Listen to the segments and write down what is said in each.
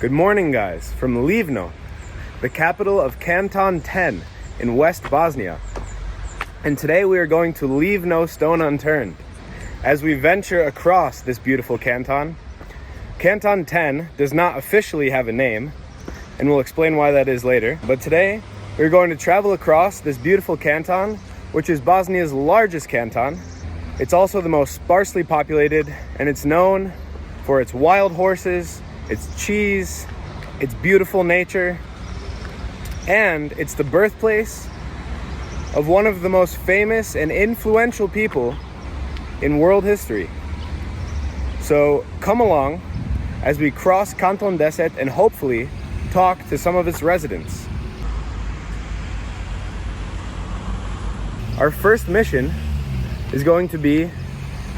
Good morning, guys, from Livno, the capital of Kanton 10 in West Bosnia. And today we are going to leave no stone unturned as we venture across this beautiful canton. Kanton 10 does not officially have a name, and we'll explain why that is later. But today we're going to travel across this beautiful canton, which is Bosnia's largest canton. It's also the most sparsely populated, and it's known for its wild horses, its cheese, its beautiful nature, and it's the birthplace of one of the most famous and influential people in world history. So come along as we cross Kanton Deset and hopefully talk to some of its residents. Our first mission is going to be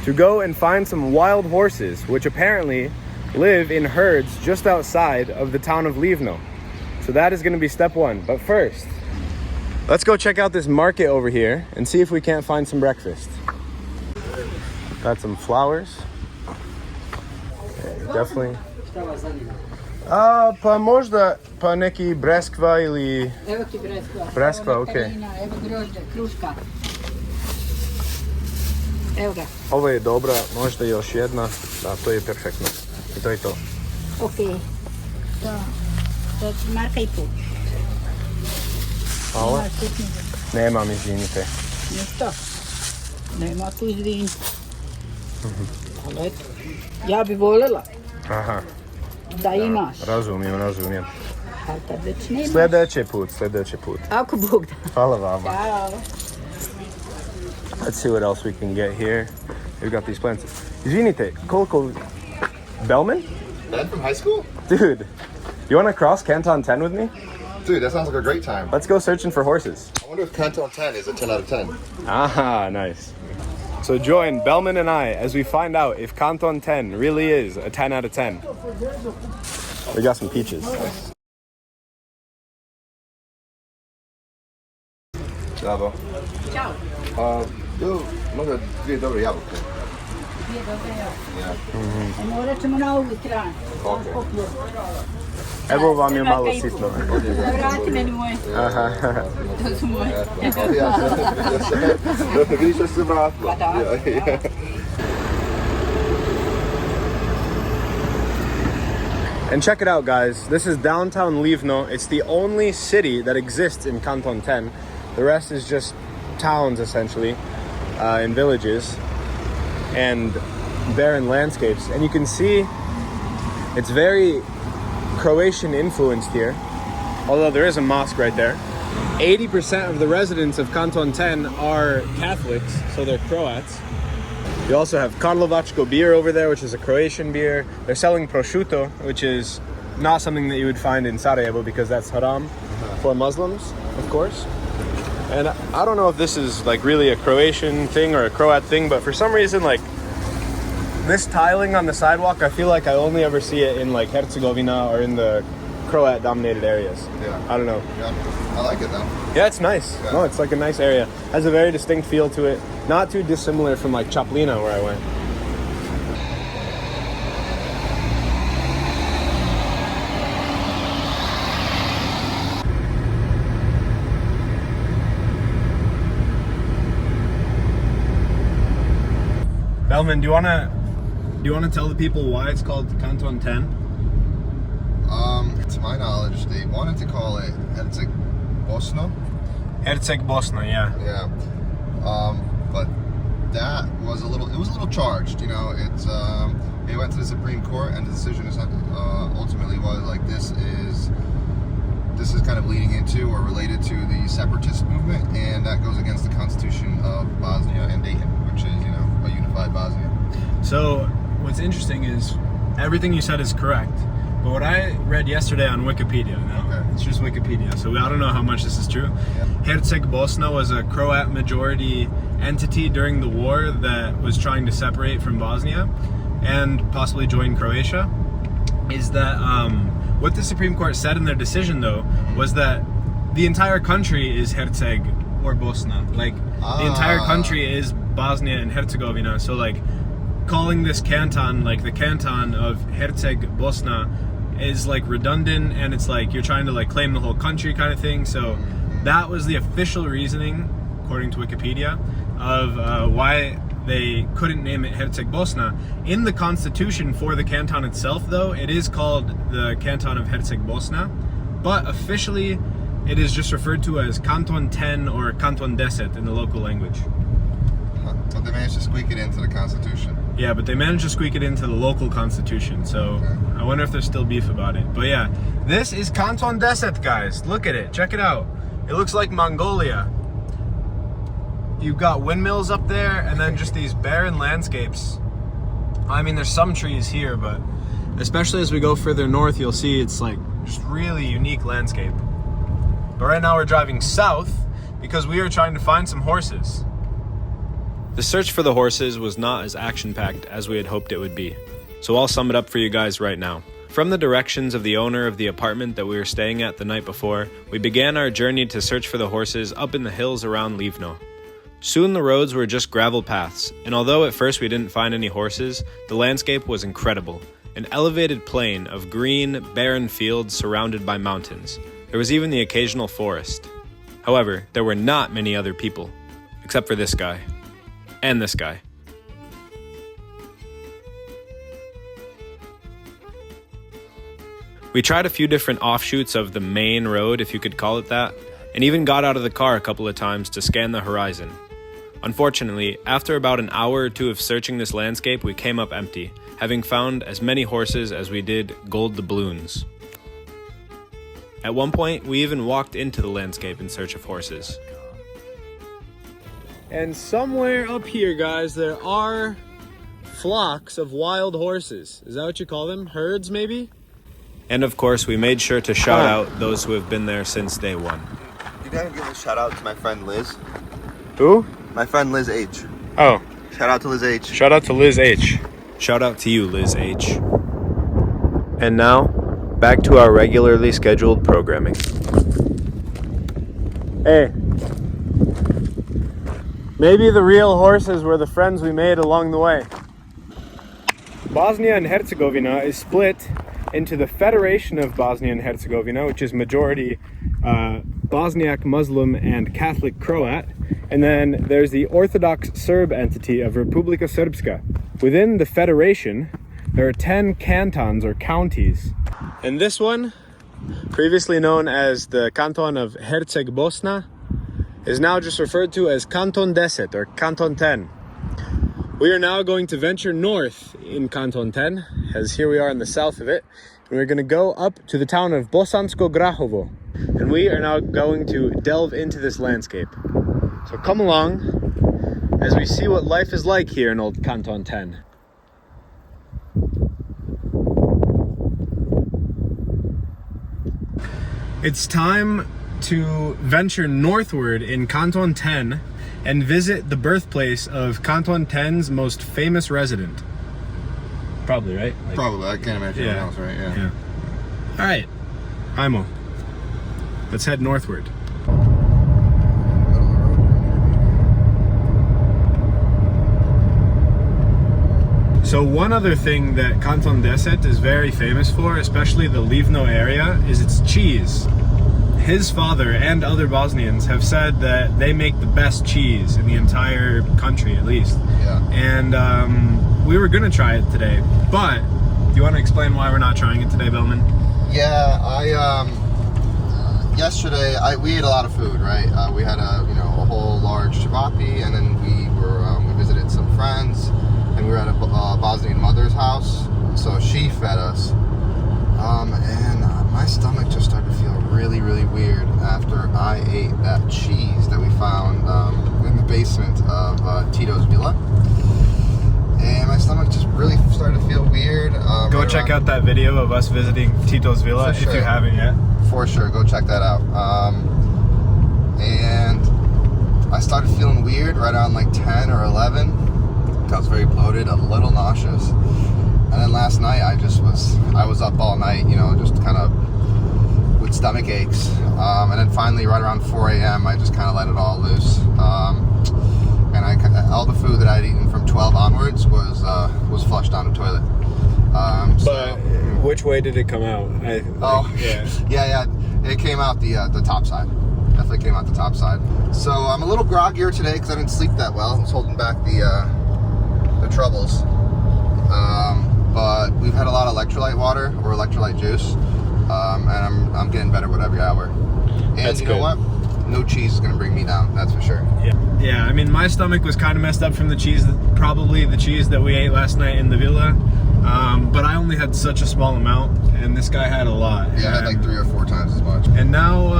to go and find some wild horses, which apparently live in herds just outside of the town of Livno. So that is going to be step one. But first, let's go check out this market over here and see if we can't find some breakfast. Got some flowers. Okay, definitely. Pa možda pa neki breskva ili... Evo ti breskva. Breskva, okej. Evo grožđe, kruška. Evo ga. Ovo je dobra, možda još jedna. Da, to je perfektno. I to je to. Okej. To je marka i put. Hvala. Nemam, izvinite. Ništa. Nema tu izvin. Ali eto, ja bi voljela Aha. da imaš. Razumijem. Ali kad već nemaš. Sljedeći put. Ako Bog da. Hvala vama. Ćao. Let's see what else we can get here. We've got these plants. Izvinite, koliko... Bellman? Ben from high school? Dude, you want to cross Canton 10 with me? Dude, that sounds like a great time. Let's go searching for horses. I wonder if Kanton 10 is a 10 out of 10. Ah, nice. So join Bellman and I as we find out if Kanton 10 really is a 10 out of 10. We got some peaches. Bravo. Ćao. Možda dvije dobre jabuke. Nije dobro, ja. Morat ćemo na ovu stranu. Evo vam je malo sitno. Vrati meni moje. Aha. To su moje. Vidiš što se vratila. Pa da. And check it out, guys. This is downtown Livno. It's the only city that exists in Kanton 10. The rest is just towns, essentially, and villages and barren landscapes. And you can see it's very Croatian influenced here, although there is a mosque right there. 80% of the residents of Kanton 10 are Catholics, so they're Croats. You also have Karlovačko beer over there, which is a Croatian beer. They're selling prosciutto, which is not something that you would find in Sarajevo because that's haram for Muslims, of course. And I don't know if this is like really a Croatian thing or a Croat thing, but for some reason, like this tiling on the sidewalk, I feel like I only ever see it in like Herzegovina or in the Croat dominated areas. Yeah. I don't know. Yeah. I like it though. Yeah, it's nice. Yeah. No, it's like a nice area. Has a very distinct feel to it. Not too dissimilar from like Chaplina where I went. Belman, do you wanna tell the people why it's called Kanton 10? To my knowledge, they wanted to call it Herceg Bosna. Herceg Bosna, yeah. Yeah. But that was a little charged, you know. It went to the Supreme Court, and the decision is ultimately was like this is kind of leading into or related to the separatist movement, and that goes against the Constitution of Bosnia and Dayton, which is, you know, a unified Bosnia. So what's interesting is everything you said is correct, but what I read yesterday on Wikipedia, it's just Wikipedia, so I don't know how much this is true. Yeah. Herceg Bosna was a Croat majority entity during the war that was trying to separate from Bosnia and possibly join Croatia. Is that what the Supreme Court said in their decision though was that the entire country is Herceg or Bosna. Like the entire country is Bosnia and Herzegovina. So like calling this canton like the Canton of Herceg Bosna is like redundant, and it's like you're trying to like claim the whole country kind of thing. So that was the official reasoning, according to Wikipedia, of why they couldn't name it Herceg Bosna. In the constitution for the canton itself, though, it is called the Canton of Herceg Bosna, but officially it is just referred to as Kanton 10 or Kanton Deset in the local language. But they managed to squeak it into the constitution. Yeah, but they managed to squeak it into the local constitution, so okay. I wonder if there's still beef about it. But yeah, this is Kanton Deset, guys. Look at it. Check it out. It looks like Mongolia. You've got windmills up there, and then just these barren landscapes. I mean, there's some trees here, but especially as we go further north, you'll see it's like just really unique landscape. But right now we're driving south because we are trying to find some horses. The search for the horses was not as action-packed as we had hoped it would be, so I'll sum it up for you guys right now. From the directions of the owner of the apartment that we were staying at the night before, we began our journey to search for the horses up in the hills around Livno. Soon the roads were just gravel paths, and although at first we didn't find any horses, the landscape was incredible. An elevated plain of green, barren fields surrounded by mountains. There was even the occasional forest. However, there were not many other people, except for this guy. And this guy. We tried a few different offshoots of the main road, if you could call it that, and even got out of the car a couple of times to scan the horizon. Unfortunately, after about an hour or two of searching this landscape, we came up empty, having found as many horses as we did gold doubloons. At one point, we even walked into the landscape in search of horses. And somewhere up here, guys, there are flocks of wild horses. Is that what you call them? Herds, maybe? And of course, we made sure to shout out those who have been there since day one. You gotta give a shout out to my friend Liz. Who? My friend Liz H. Oh. Shout out to Liz H. Shout out to Liz H. Shout out to you, Liz H. And now, back to our regularly scheduled programming. Hey. Maybe the real horses were the friends we made along the way. Bosnia and Herzegovina is split into the Federation of Bosnia and Herzegovina, which is majority Bosniak Muslim and Catholic Croat, and then there's the Orthodox Serb entity of Republika Srpska. Within the Federation, there are 10 cantons or counties, and this one, previously known as the Canton of Herceg Bosna, is now just referred to as Kanton Deset or Kanton 10. We are now going to venture north in Kanton 10, as here we are in the south of it, and we're going to go up to the town of Bosansko Grahovo, and we are now going to delve into this landscape. So come along as we see what life is like here in old Kanton 10. It's time to venture northward in Kanton 10 and visit the birthplace of Kanton 10's most famous resident. Probably, right? Like, probably. I can't imagine anything else, right? Yeah. All right. Imo. Let's head northward. So one other thing that Kanton Deset is very famous for, especially the Livno area, is its cheese. His father and other Bosnians have said that they make the best cheese in the entire country, at least. Yeah. And we were gonna try it today, but do you want to explain why we're not trying it today, Bellman? Yeah, yesterday we ate a lot of food, right? We had a whole large chavapi, and then we visited some friends, and we were at a Bosnian mother's house, so she fed us. And my stomach just started to feel really, really weird after I ate that cheese that we found in the basement of Tito's villa. And my stomach just really started to feel weird. Go check out that video of us visiting Tito's villa if you haven't yet. For sure, go check that out. And I started feeling weird right around like 10 or 11. I was very bloated, a little nauseous. And then last night I was up all night, just kind of with stomach aches. And then finally right around 4 a.m. I just kind of let it all loose. And all the food that I'd eaten from 12 onwards was flushed down the toilet. But which way did it come out? Yeah. It came out the top side. Definitely came out the top side. So I'm a little groggier today because I didn't sleep that well. I was holding back the troubles. But we've had a lot of electrolyte water or electrolyte juice, and I'm getting better with every hour. And that's you know what? No cheese is gonna bring me down. That's for sure. Yeah. I mean, my stomach was kind of messed up from the cheese, probably the cheese that we ate last night in the villa. But I only had such a small amount, and this guy had a lot. Yeah, I had like 3 or 4 times as much. And now,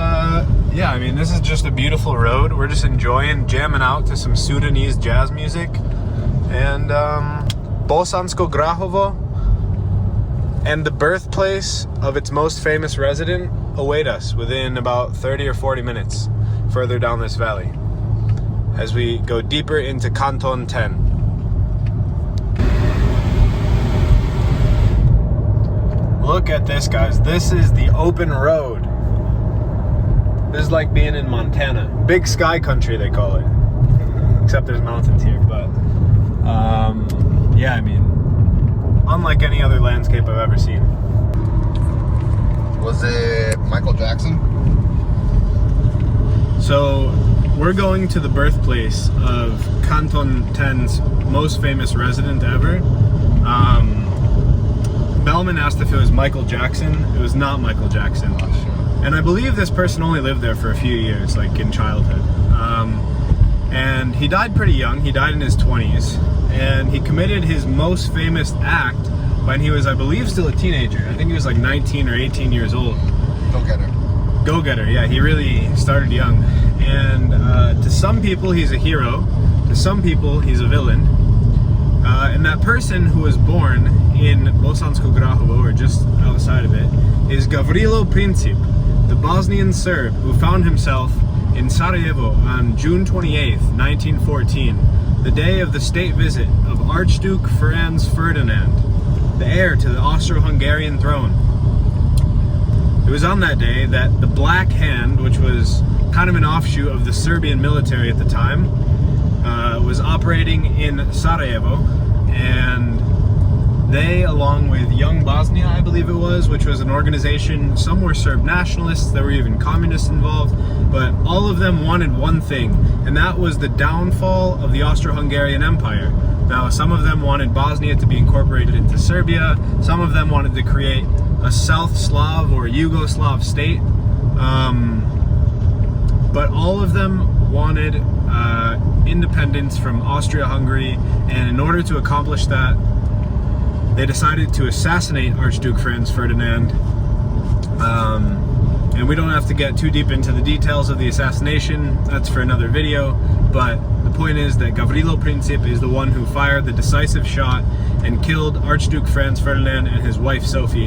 yeah, I mean, this is just a beautiful road. We're just enjoying, jamming out to some Sudanese jazz music. And Bosansko Grahovo and the birthplace of its most famous resident await us within about 30 or 40 minutes further down this valley as we go deeper into Kanton 10. Look at this, guys. This is the open road. This is like being in Montana. Big sky country, they call it. Except there's mountains here, but yeah, I mean, unlike any other landscape I've ever seen. Was it Michael Jackson? So we're going to the birthplace of Canton 10's most famous resident ever. Bellman asked if it was Michael Jackson. It was not Michael Jackson. And I believe this person only lived there for a few years, like in childhood. And he died pretty young. He died in his 20s. And he committed his most famous act when he was, I believe, still a teenager. I think he was like 19 or 18 years old. Go-getter, yeah. He really started young. And to some people, he's a hero. To some people, he's a villain. And that person who was born in Bosansko Grahovo, or just outside of it, is Gavrilo Princip, the Bosnian Serb who found himself in Sarajevo on June 28th, 1914, the day of the state visit of Archduke Franz Ferdinand, the heir to the Austro-Hungarian throne. It was on that day that the Black Hand, which was kind of an offshoot of the Serbian military at the time, was operating in Sarajevo, and they, along with Young Bosnia, I believe it was, which was an organization, some were Serb nationalists, there were even communists involved, but all of them wanted one thing, and that was the downfall of the Austro-Hungarian Empire. Now, some of them wanted Bosnia to be incorporated into Serbia, some of them wanted to create a South Slav or Yugoslav state, but all of them wanted independence from Austria-Hungary, and in order to accomplish that, they decided to assassinate Archduke Franz Ferdinand. And we don't have to get too deep into the details of the assassination, that's for another video, but the point is that Gavrilo Princip is the one who fired the decisive shot and killed Archduke Franz Ferdinand and his wife Sophie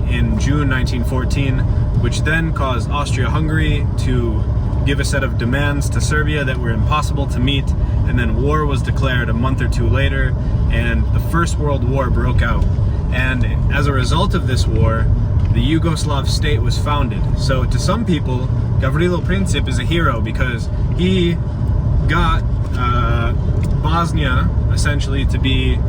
in June 1914, which then caused Austria-Hungary to give a set of demands to Serbia that were impossible to meet, and then war was declared a month or two later, and the First World War broke out. And as a result of this war, the Yugoslav state was founded. So to some people, Gavrilo Princip is a hero because he got Bosnia essentially to be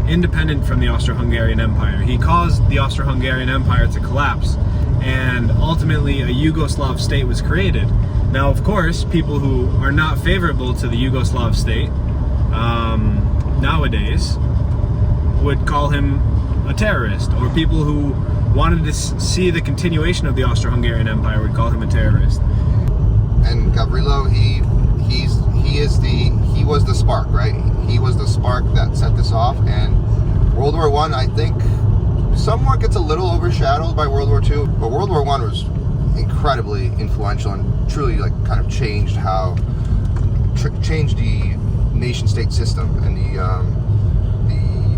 independent from the Austro-Hungarian Empire. He caused the Austro-Hungarian Empire to collapse, and ultimately a Yugoslav state was created. Now, of course, people who are not favorable to the Yugoslav state nowadays would call him a terrorist, or people who wanted to see the continuation of the Austro-Hungarian Empire would call him a terrorist. And Gavrilo, he was the spark, right? He was the spark that set this off, and World War I think, somewhat gets a little overshadowed by World War II, but World War I was incredibly influential and truly like kind of changed how changed the nation-state system and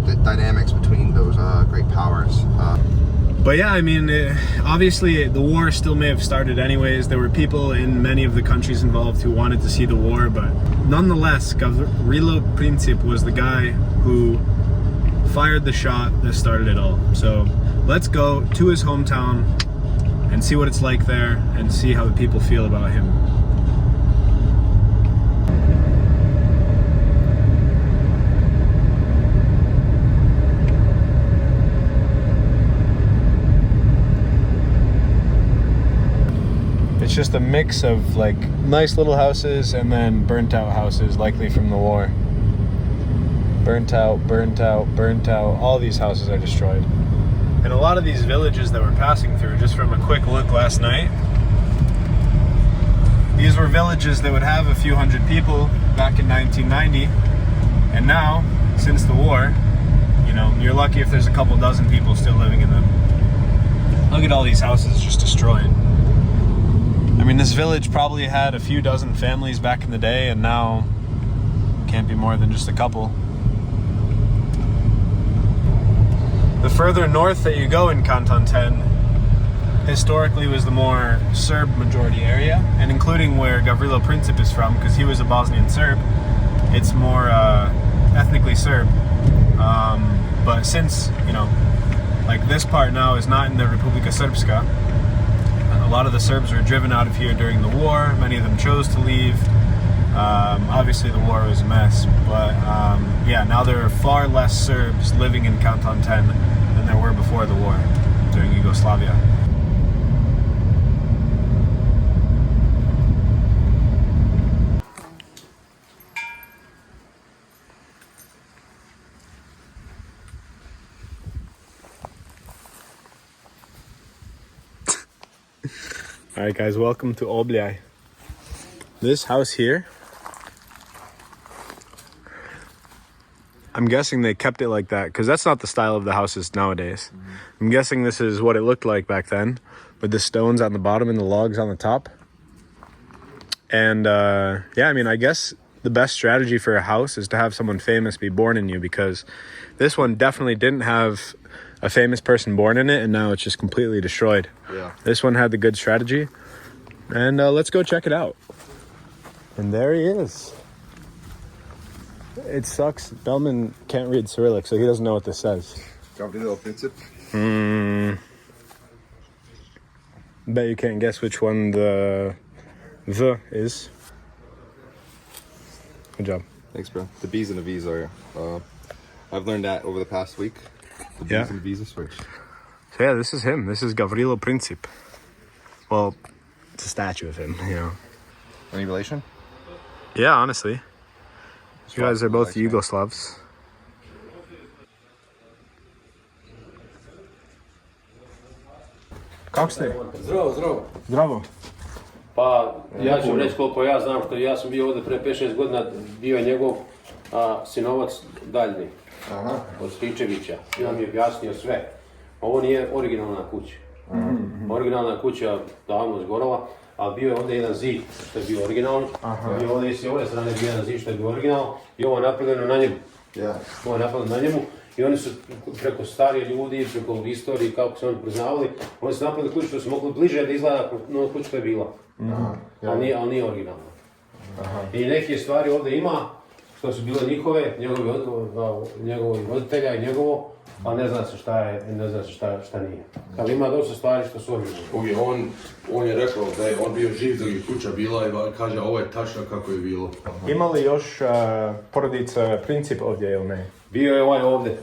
the dynamics between those great powers. But yeah, I mean, obviously the war still may have started anyways. There were people in many of the countries involved who wanted to see the war, but nonetheless, Gavrilo Princip was the guy who fired the shot that started it all. So let's go to his hometown and see what it's like there and see how the people feel about him. it's just a mix of like nice little houses and then burnt out houses, likely from the war. Burnt out. All these houses are destroyed. And a lot of these villages that we're passing through, just from a quick look last night, these were villages that would have a few hundred people back in 1990. And now, since the war, you know, you're lucky if there's a couple dozen people still living in them. Look at all these houses just destroyed. I mean, this village probably had a few dozen families back in the day, and now can't be more than just a couple. The further north that you go in Kanton 10, historically was the more Serb majority area, and including where Gavrilo Princip is from, because he was a Bosnian Serb, it's more ethnically Serb. But since, you know, like this part now is not in the Republika Srpska, a lot of the Serbs were driven out of here during the war. Many of them chose to leave. Obviously the war was a mess, but yeah, now there are far less Serbs living in Kanton 10 than there were before the war, during Yugoslavia. Alright guys, welcome to Obljaj. This house here, I'm guessing they kept it like that because that's not the style of the houses nowadays. I'm guessing this is what it looked like back then, with the stones on the bottom and the logs on the top. And yeah, I mean, I guess the best strategy for a house is to have someone famous be born in you, because this one definitely didn't have a famous person born in it, and now it's just completely destroyed. Yeah. This one had the good strategy, and let's go check it out. And there he is. It sucks. Bellman can't read Cyrillic, so he doesn't know what this says. Gavrilo Princip. Bet you can't guess which one the V is. Good job. Thanks, bro. The B's and the V's are, I've learned that over the past week. The B's and the V's are switched. So yeah, this is him. This is Gavrilo Princip. Well, it's a statue of him, you know. Any relation? Yeah, honestly. You guys are both Yugoslavs. Kako ste? Zdravo. Zdravo. Pa ja ću reći koliko ja znam, što ja sam bio ovdje pre 5-6 godina, bio je njegov sinovac daljni, od Stričevića. I on mi je objasnio sve. Ovo nije originalna kuća. Originalna kuća davno zgorala, ali bio je ovdje jedan zid što je bio originalno. I ovdje je s ove strane bio jedan zid što je bio originalno i ovo je napravljeno na njemu. Ovo je napravljeno na njemu. I oni su preko starije ljudi, preko istorije, kako se oni priznavali, oni su napravili kuću što su mogli bliže da izgleda na kuću što je bila. Ali nije originalna. I neke stvari ovdje ima, što su bile njihove, njegovih roditelja i njegovo, a ne zna se šta je, ne zna se šta nije. Ali ima dosta stvari što su originalne. On je rekao da je on bio živ dok je kuća bila i kaže ovo je tačno kako je bilo. Ima li još porodica Princip ovdje ili ne? Bio je ovaj ovdje,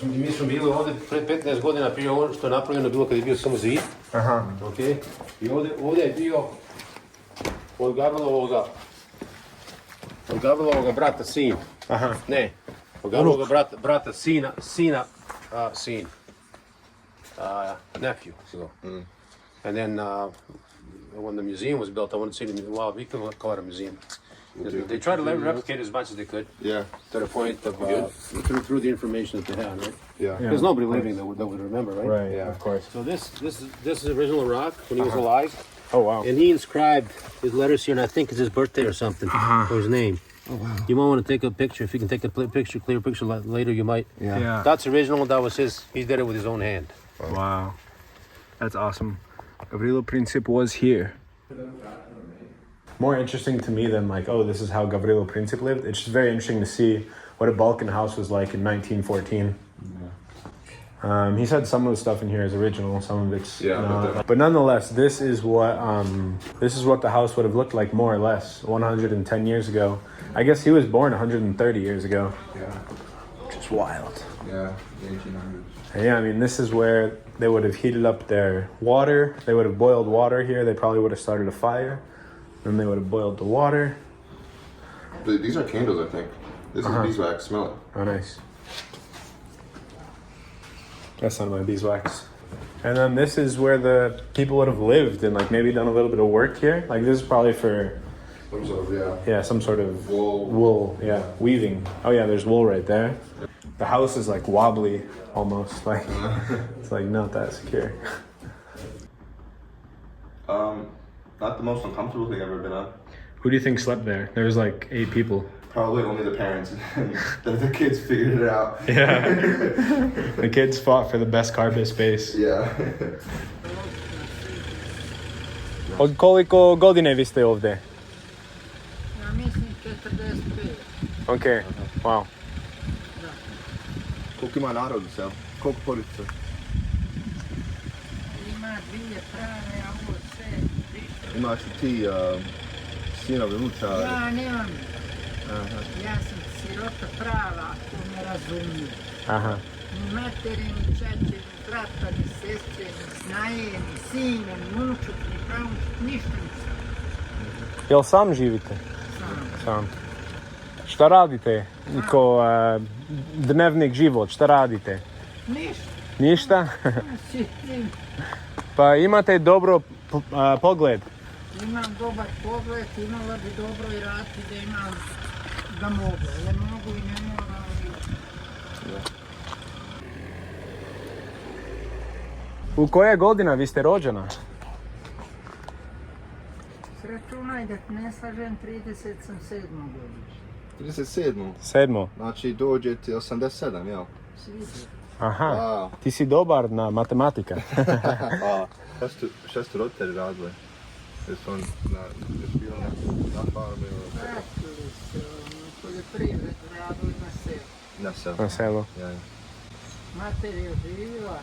mi smo bili ovdje pred 15 godina prije ovo što je napravljeno bilo kad je bio samo zid. Okay. I ovdje je bio od Gavrilovoga brata sin. Ne, od Gavrilovog brata sina, sin. Nephew. So. And then when the museum was built, I wanted to see the wild beacon, call it a museum. They tried to replicate as much as they could. Yeah. To the point of through the information that they had, right? Yeah. There's nobody living that would remember, right? Right. Yeah, of course. So this is original rock when he was alive. Oh wow. And he inscribed his letters here, and I think it's his birthday or something, or his name. Oh wow. You might want to take a picture. If you can take a clear picture later, you might. Yeah. That's original. That was his. He did it with his own hand. Wow. That's awesome. Gavrilo Princip was here. More interesting to me than like, oh, this is how Gavrilo Princip lived. It's just very interesting to see what a Balkan house was like in 1914. He said some of the stuff in here is original, some of it's not. But nonetheless, this is what the house would have looked like more or less 110 years ago. I guess he was born 130 years ago. Just wild. Yeah, the 1800s. And yeah, I mean, this is where they would have heated up their water. They would have boiled water here. They probably would have started a fire. Then they would have boiled the water. These are candles, I think. This is beeswax. Smell it. Oh, nice. That's not my beeswax. And then this is where the people would have lived and like maybe done a little bit of work here. Like this is probably for Some sort of, yeah, some sort of wool. Yeah, weaving. Oh yeah, there's wool right there. The house is like wobbly almost, like it's like not that secure. Not the most uncomfortable thing I've ever been on. Who do you think slept there? There was like 8 people. Probably only the parents. The kids figured it out. Yeah. The kids fought for the best carpet space. Yeah. Od koliko godine vi ste ovdje? Ja mislim 45. Okay. Wow. Koliko ima narodu se? Koliko porodica? Ima 2 prave, a ovo sve više. Imaš li ti sinovi, unučari? Ja nemam. Ja sam sirota prava, ko me razumije. Aha. Ni materi, ni čače, ni brata, ni sestre, ni snaje, ni sine, ni unučut, ni pravučut, ništa nisam. Jel sam živite? Sam. Šta radite? Ko dnevnik život, šta radite? Ništa. Ništa? Sitim. Pa imate dobro pogled. Imam dobar pogled, imala bi dobro i raditi da imam da mogu. Ne mogu i ne moram. U koja godina vi ste rođena? Sračunaj da ne slažem, 37 godišnje. 37. 7. Znači dođete 87, jel? Sviđa. Aha. Wow. Ti si dobar na matematika. Šta su roditelji radili? Jesu on bio na farmi ili? Pratili se, poljoprivredu radili na selu. Na selu. Na selu. Ja. Mater je živjela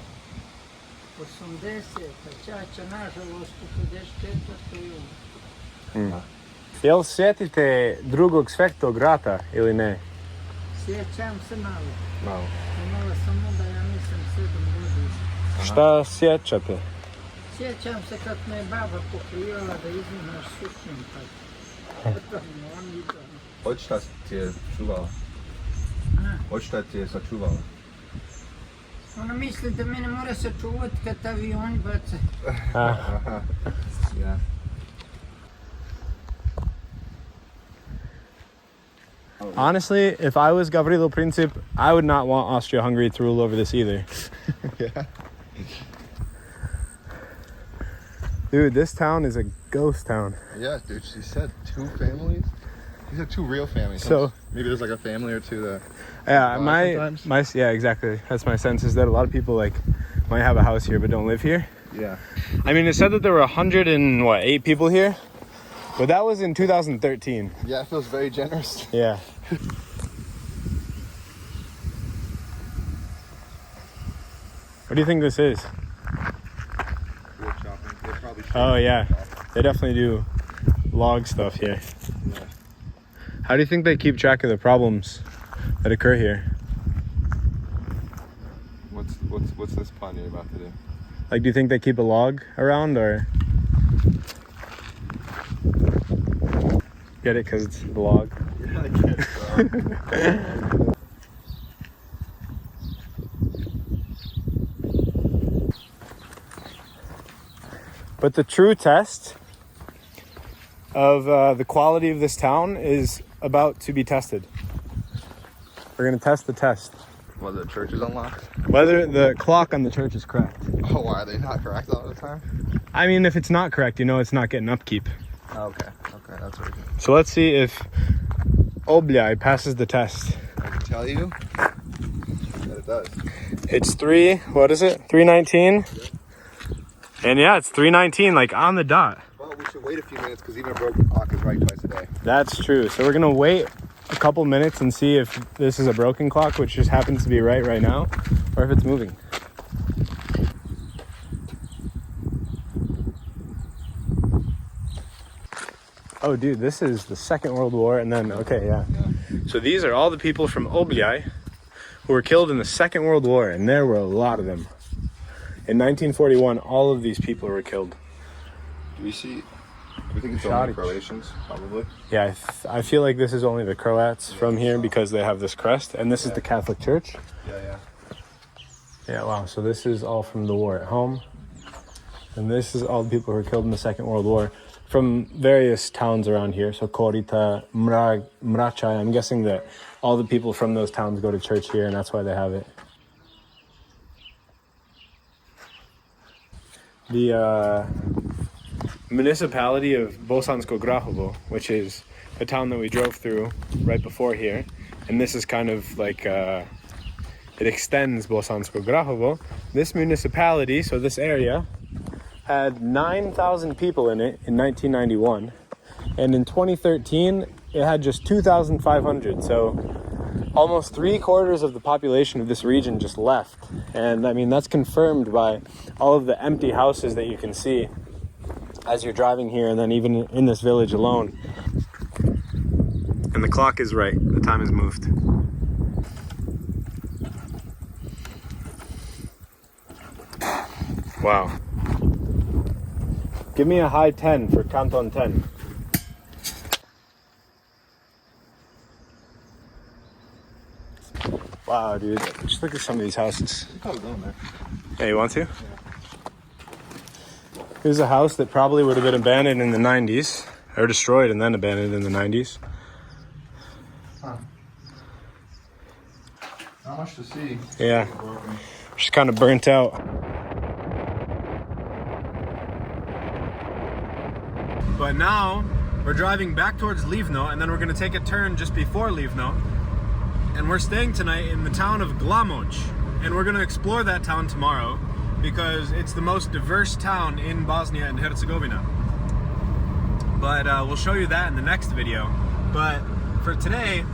80, a čača nažalost u 54. i umrla. Jel sjetite drugog svjetskog rata ili ne? Sjećam se malo. Malo. Imala sam onda, ja mislim, 7 godina. Šta sjećate? Sjećam se kad me je baba pokrivala da izvimaš sušnjem tako. Očita ti je čuvala? Očita ti je sačuvala? Ona misli da mene mora se čuvati kad avioni bace. Ja. Honestly, if I was Gavrilo Princip, I would not want Austria-Hungary to rule over this either. Yeah. Dude, this town is a ghost town. Yeah, dude, she said 2 families. These are 2 real families. So maybe there's like a family or 2 that. Yeah, yeah, exactly. That's my sense, is that a lot of people like might have a house here but don't live here. Yeah. I mean, it said that there were 108 people here, but that was in 2013. Yeah, it feels very generous. Yeah. What do you think this is? Wood chopping. They probably should. Oh yeah, they definitely do log stuff here. Yeah. How do you think they keep track of the problems that occur here? What's this pun you're about to do? Like, do you think they keep a log around, or get it because it's the log? Yeah, I guess. But the true test of the quality of this town is about to be tested. We're gonna test the test. Whether the church is unlocked? Whether the clock on the church is correct. Oh, why are they not correct all the time? I mean, if it's not correct, you know it's not getting upkeep. Oh, okay, that's what it is. So let's see if Obljaj passes the test. I can tell you that it does. It's 319? And yeah, it's 319, like on the dot. Well, we should wait a few minutes because even a broken clock is right twice a day. That's true. So we're gonna wait a couple minutes and see if this is a broken clock, which just happens to be right now, or if it's moving. Oh dude, this is the Second World War, and then, okay, yeah. So these are all the people from Obljaj who were killed in the Second World War, and there were a lot of them. In 1941, all of these people were killed. Do we think it's only Croatians, probably? Yeah, I feel like this is only the Croats from here because they have this crest, and this is the Catholic Church. Yeah, wow, so this is all from the war at home. And this is all the people who were killed in the Second World War from various towns around here. So Korita, Mrachaj, I'm guessing that all the people from those towns go to church here, and that's why they have it. The municipality of Bosansko Grahovo, which is the town that we drove through right before here, and this is kind of like it extends Bosansko Grahovo. This municipality, so this area, had 9,000 people in it in 1991, and in 2013 it had just 2,500. So almost 3/4 of the population of this region just left, and I mean that's confirmed by all of the empty houses that you can see as you're driving here, and then even in this village alone. And the clock is right, the time has moved. Wow. Give me a high 10 for Kanton 10. Wow, dude. Just look at some of these houses. Hey, you want to? Yeah. Here's a house that probably would have been abandoned in the 90s, or destroyed and then abandoned in the 90s. Huh. Not much to see. Yeah. Just kind of burnt out. But now we're driving back towards Livno, and then we're going to take a turn just before Livno, and we're staying tonight in the town of Glamoch, and we're going to explore that town tomorrow because it's the most diverse town in Bosnia and Herzegovina. But we'll show you that in the next video. But for today,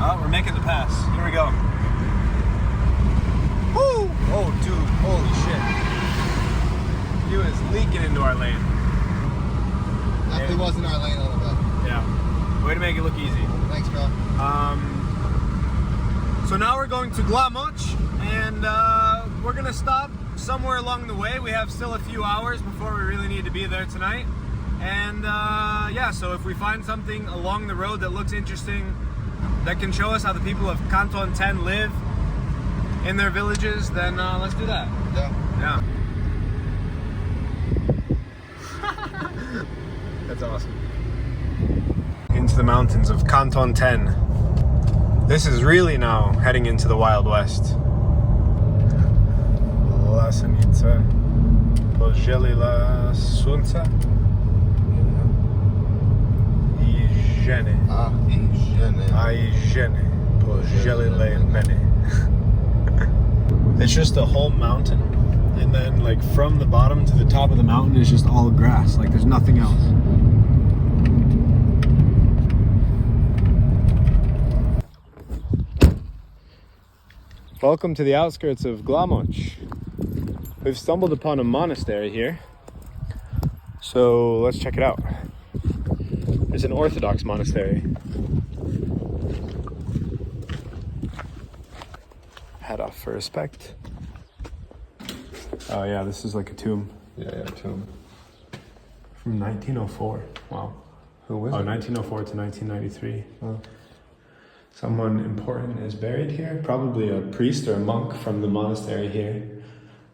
we're making the pass. Here we go. Woo! Oh, dude, holy shit. He was leaking into our lane. Definitely wasn't our lane on the bed. Yeah. Way to make it look easy. Thanks, bro. So now we're going to Glamoch, and we're gonna stop somewhere along the way. We have still a few hours before we really need to be there tonight. And yeah, so if we find something along the road that looks interesting, that can show us how the people of Kanton 10 live in their villages, then let's do that. Yeah. That's awesome. Into the mountains of Kanton 10. This is really now heading into the Wild West. Lasanica, Pojelila Sunca, Iżene. Iżene, Pojelile Mene. It's just a whole mountain, and then like from the bottom to the top of the mountain is just all grass. Like there's nothing else. Welcome to the outskirts of Glamoch. We've stumbled upon a monastery here, so let's check it out. It's an Orthodox monastery. Hat off for respect. Oh yeah, this is like a tomb. Yeah, tomb. From 1904. Wow. Who was it? 1904 to 1993. Oh. Someone important is buried here, probably a priest or a monk from the monastery here.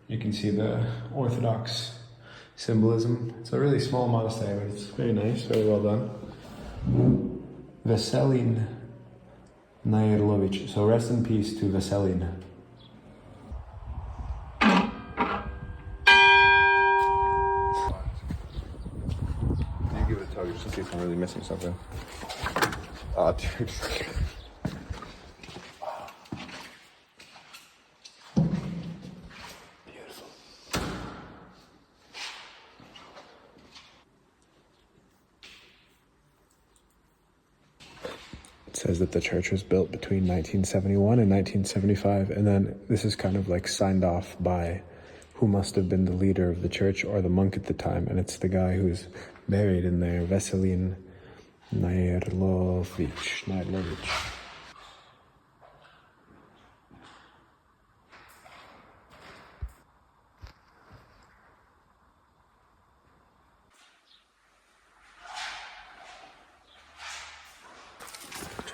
You can see the Orthodox symbolism. It's a really small monastery, but it's very nice, very well done. Veselin Nairlovic. So rest in peace to Veselin. You give it a tug just in case I'm really missing something. Ah, dude. It says that the church was built between 1971 and 1975, and then this is kind of like signed off by who must have been the leader of the church or the monk at the time, and it's the guy who's buried in there, Veselin Nairlovic.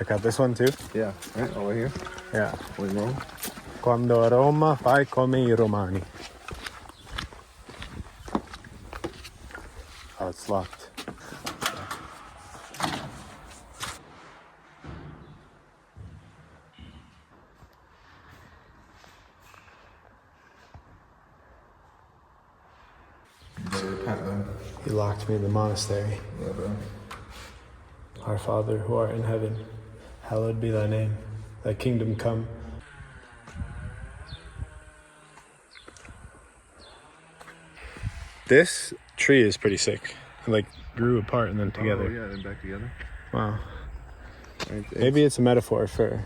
Check out this one too. Yeah, right over here. Yeah. What's wrong? Quando a Roma fai come I romani. Oh, it's locked. He locked me in the monastery. Yeah, bro. Our Father who art in heaven, hallowed be thy name. Thy kingdom come. This tree is pretty sick. It like grew apart and then together. Oh, yeah, then back together. Wow. Maybe it's a metaphor for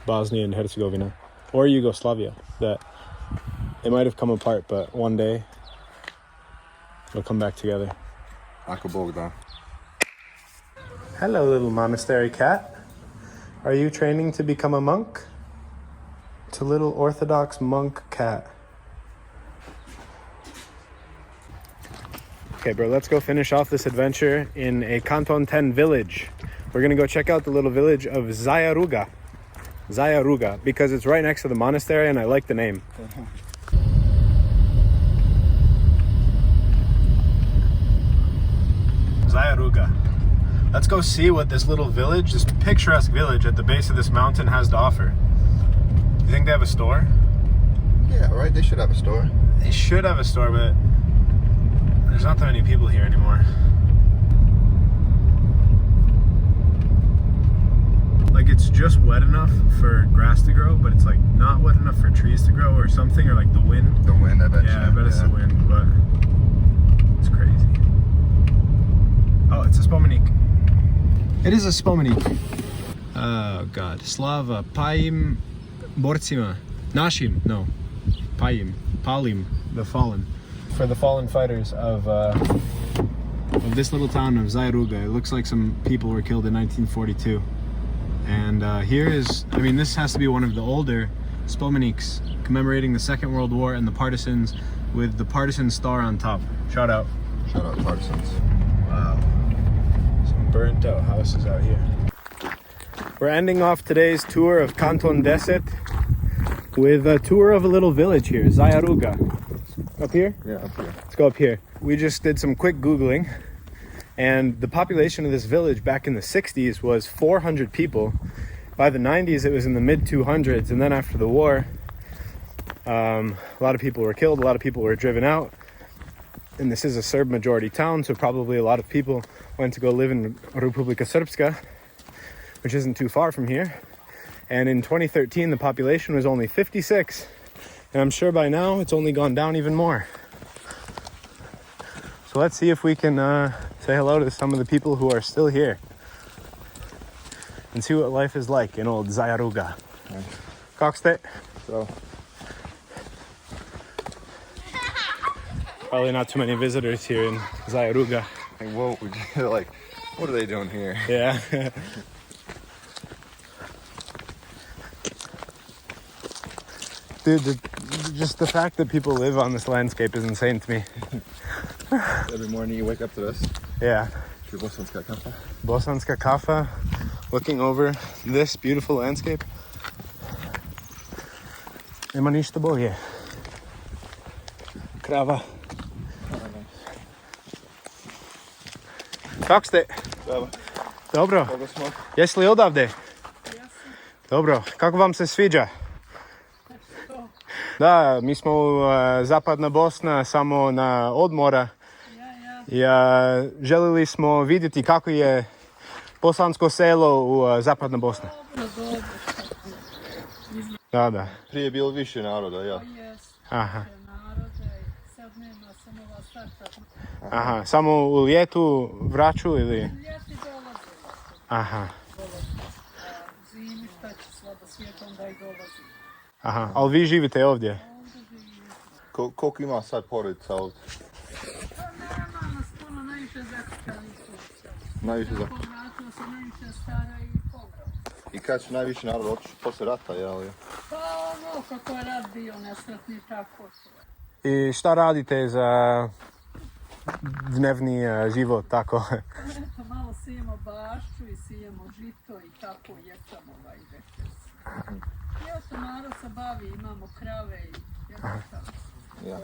Bosnia and Herzegovina or Yugoslavia, that it might have come apart, but one day it'll come back together. Ako Bog da. Hello, little monastery cat. Are you training to become a monk? It's a little Orthodox monk cat. Okay, bro, let's go finish off this adventure in a Kanton 10 village. We're gonna go check out the little village of Zajaruga. Zajaruga, because it's right next to the monastery and I like the name. Zajaruga. Let's go see what this little village, this picturesque village at the base of this mountain has to offer. Do you think they have a store? Yeah, right, they should have a store. They should have a store, but there's not that many people here anymore. Like, it's just wet enough for grass to grow, but it's like not wet enough for trees to grow or something, or like the wind. The wind, I bet. Yeah, I bet it's the wind, but it's crazy. Oh, it's a spomenik. It is a spomenik. Oh God, Slava, Pajim, Borcima, Našim, no, Pajim, Palim, the fallen. For the fallen fighters of this little town of Zajaruga. It looks like some people were killed in 1942. And here is, I mean, this has to be one of the older spomeniks commemorating the Second World War and the partisans, with the partisan star on top. Shout out. Shout out partisans. Wow. Some burnt out houses out here. We're ending off today's tour of Kanton Deset with a tour of a little village here, Zajaruga. Up here? Yeah, up here. Let's go up here. We just did some quick Googling, and the population of this village back in the 60s was 400 people. By the 90s, it was in the mid 200s, and then after the war, a lot of people were killed, a lot of people were driven out, and this is a Serb majority town, so probably a lot of people went to go live in Republika Srpska, which isn't too far from here. And in 2013, the population was only 56, and I'm sure by now it's only gone down even more. So let's see if we can say hello to some of the people who are still here and see what life is like in old Zajaruga. Kak ste? So, Probably not too many visitors here in Zajaruga. like, whoa, like, what are they doing here? Yeah. Dude, just the fact that people live on this landscape is insane to me. Every morning you wake up to this. Yeah. Your bosanska kafa. Bosanska kafa, looking over this beautiful landscape. Nema ništa bolje. Krava. Kako ste? Dobro. Koga smo? Jesi li odavde? Dobro. Kako vam se sviđa? Da, mi smo u Zapadna Bosna samo na odmora. Željeli smo vidjeti kako je bosansko selo u Zapadna Bosna. Da. Prije je bilo više naroda, ja. Aha. Aha, samo u ljetu vraću ili? Ljeti dolaze. Aha. Zimi šta će slabo svijetom da i dolazi. Aha, ali vi živite ovdje? Koliko ima sad porodica ovdje? Pa nema nas puno, najviše zakućali su. Najviše za... Povratilo se najviše stara i pograo. I kad će najviše naroda otići posle rata, jel? Pa ono, kako je rat bio nesretni, tako su. I šta radite za dnevni život, tako? Eto, malo sijemo bašću i sijemo žito i tako ječamo večer. Ja se Maro se bavi, imamo krave i jednostavno. Ja.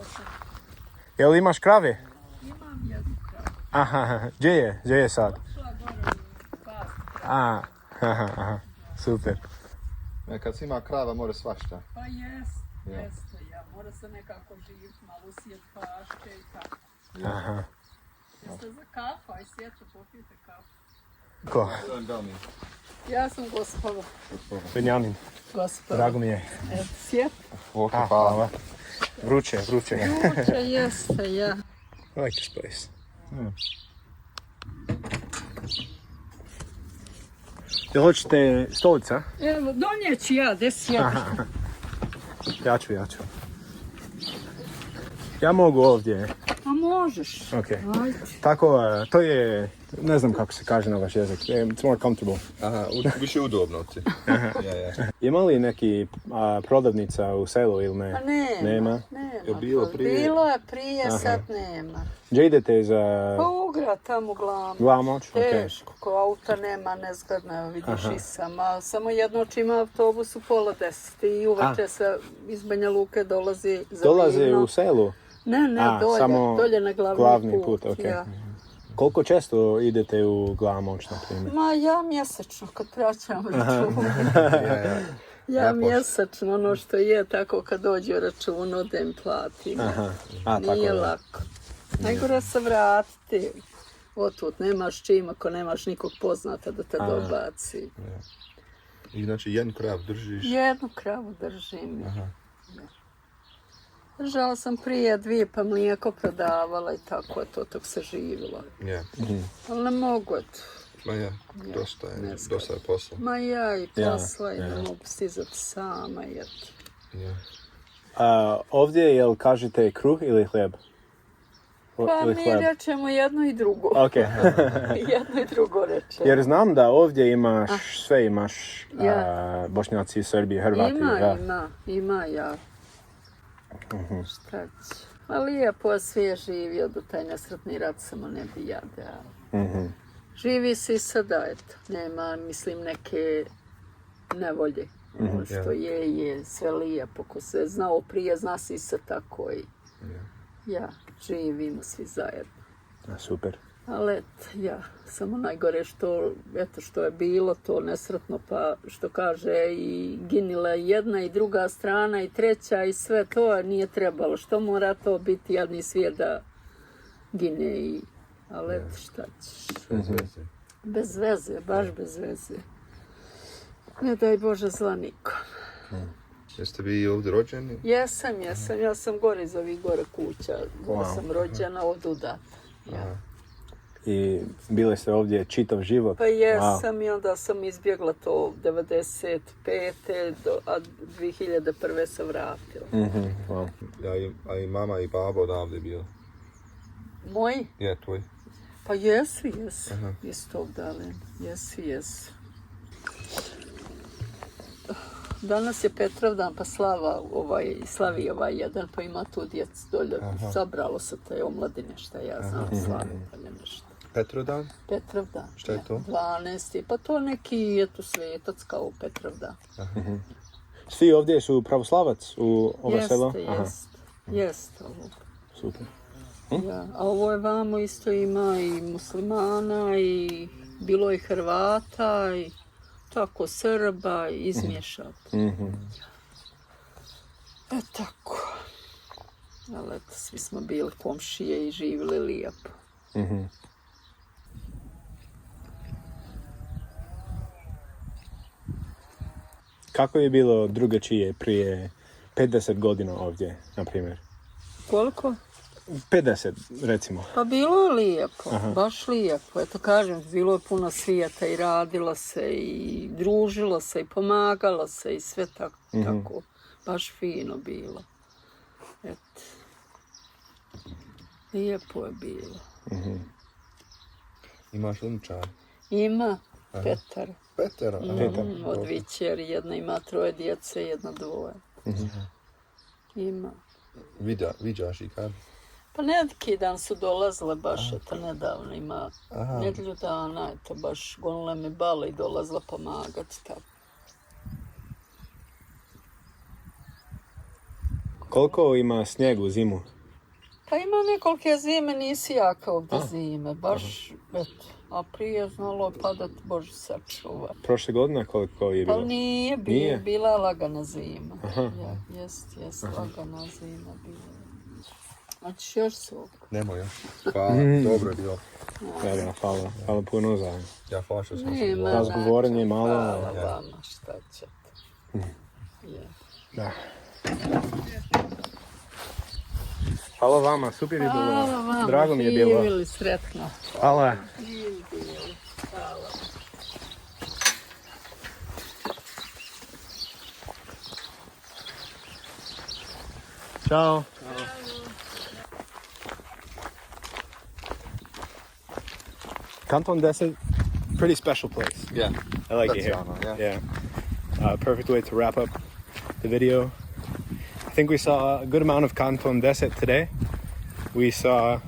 Jel imaš krave? Imam jednu kravu. Aha, gdje je sad? Šla gore u pastu. Aha, super. Kad se ima krava, mora svašta. Pa jeste, ja. Mora se nekako živjeti, malo usijet pašće i tako. Aha. Jeste za kafu, aj sjeću, popijete kafu. Ko? Ja sam gospoda. Benjamin. Gospoda. Drago mi je. Sjet. Ok, Hvala. Vruće. Uče, jeste, ja. I like this place. Jel hoćete stolica? Evo, donijeću ja, gdje sjedi. Ja ću. Ja mogu ovdje. A možeš. Ok. Ajde. Tako, to je, ne znam kako se kaže na vaš jezik. It's more comfortable. Aha, više udobno ti. Ima li neki prodavnica u selu ili ne? Pa nema. Nema? Je bilo prije? Bilo je prije, sad nema. Gdje idete za Pa ugra tamo glavom. Glamoć? Teško, ko auta nema, nezgodno, vidiš i sama. Samo jedno ima autobus u 9:30 i uveče se iz Banja Luke dolazi za Dolaze Livno. u selu? Ne, dolje, samo dolje na glavni put. Ok. Ja. Koliko često idete u Glamoć, na primjer? Ma ja mjesečno, kad vraćam račun. Ja mjesečno, ono što je, tako kad dođe račun, odem platim. Nije lako. Najgore se vratiti. Otud nemaš čim, ako nemaš nikog poznata da te dobaci. I znači jednu kravu držiš? Jednu kravu držim. Držala sam prije 2, pa mlijeko prodavala i tako je to se živjela. Ali ne mogu eto. Ma ja, dosta je posla. Ma ja i posla i ne mogu stizati sama i eto. Ovdje, jel kažete kruh ili hljeb? Pa mi rečemo jedno i drugo. Ok. Jedno i drugo rečemo. Jer znam da ovdje imaš, sve imaš, Bošnjaci, Srbi, Hrvati. Ima ja. Šta će? A lijepo je sve živio do taj nesretni rat, samo ne bi jade. Živi se i sada, eto. Nema, mislim, neke nevolje. Ono što je sve lijepo. Ko se znao prije, zna se i sad tako i živimo svi zajedno. Super. Ali eto, samo najgore što je bilo to nesretno, pa što kaže i ginila jedna i druga strana i treća i sve to nije trebalo. Što mora to biti jadni svijet da gine i... Ali eto, šta ćeš? Bez veze, baš bez veze. Ne daj Bože zla nikom. Jeste vi ovdje rođeni? Jesam. Ja sam gore iz ovih gore kuća. Gore sam rođena, ovdje udata. I bili ste ovdje čitav život? Pa jesam i onda sam izbjegla to 95. a 2001. se vratila. A i mama i babo odavde bio? Moji? Je, tvoj? Pa jesu. Iz tog dalen. Jesu. Danas je Petrovdan, pa slavi ovaj jedan, pa ima tu djec dolje. Sabralo se te omladine, šta ja znam, slavi nešto. Petrovdan? Petrovdan. Šta je to? 12. Pa to neki eto svetac kao Petrovdan. Svi ovdje su pravoslavac u ovo selo? Jeste ovo. Super. A ovo je vamo isto ima i muslimana i bilo i Hrvata i tako Srba izmješati. Tako. Ali eto, svi smo bili komšije i živjeli lijepo. Kako je bilo drugačije prije 50 godina ovdje, na primjer? Koliko? 50, recimo. Pa bilo je lijepo, baš lijepo. Eto kažem, bilo je puno svijeta i radilo se i družilo se i pomagalo se i sve tako. Baš fino bilo. Eto. Lijepo je bilo. Imaš unčar? Ima, Petar. Petar? Od vićeri, jedna ima 3 djece, jedna 2. Ima. Viđaš i kad? Pa neki dan su dolazile baš, eto nedavno ima nedjelju dana, eto baš gonile mi bale i dolazila pomagati tako. Koliko ima snijeg u zimu? Pa ima nekolike zime, nisi jaka ovdje zime, baš, eto, a prije znalo padat, Bože sačuva. Prošle godine koliko je bilo? Pa nije, bila je lagana zima. Ja, jest, lagana zima bila. Hoćeš još su? Nemo još. Hvala, dobro je bilo. Da, hvala puno za Ja, hvala što smo razgovorenje malo. Hvala vama, šta ćete. Da. Hvala vama, super je bilo. Hvala vama, Drago mi je bilo. živjeli sretno. Hvala. Živjeli, hvala. Ciao. Kanton Deset, pretty special place. Yeah. I like it here. Graziano, Yeah. Perfect way to wrap up the video. I think we saw a good amount of Kanton Deset today. We saw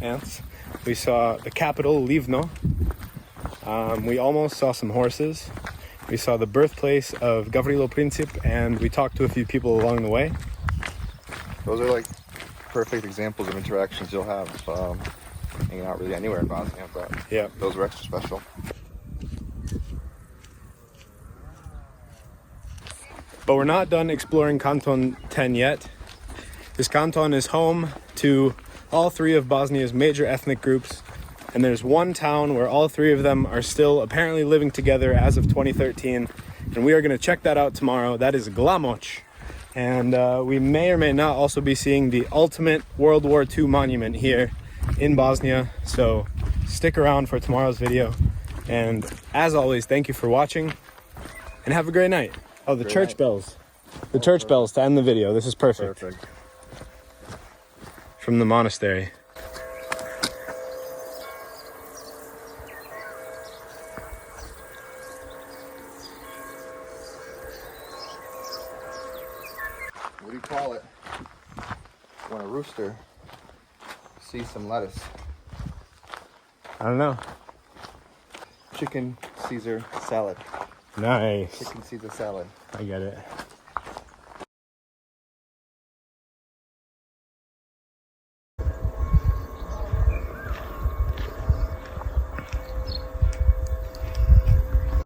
ants. We saw the capital, Livno. We almost saw some horses. We saw the birthplace of Gavrilo Princip, and we talked to a few people along the way. Those are like perfect examples of interactions you'll have hanging out really anywhere in Bosnia, but Yeah. those were extra special. But we're not done exploring Canton 10 yet. This canton is home to all three of Bosnia's major ethnic groups, and there's one town where all three of them are still apparently living together as of 2013, and we are going to check that out tomorrow. That is Glamoch, and we may or may not also be seeing the ultimate World War II monument here in Bosnia, so stick around for tomorrow's video, and as always, thank you for watching, and have a great night. Oh, the church bells. The church bells to end the video. This is perfect. From the monastery. What do you call it when a rooster sees some lettuce? I don't know. Chicken Caesar salad. Nice. Chicken Caesar salad. I get it.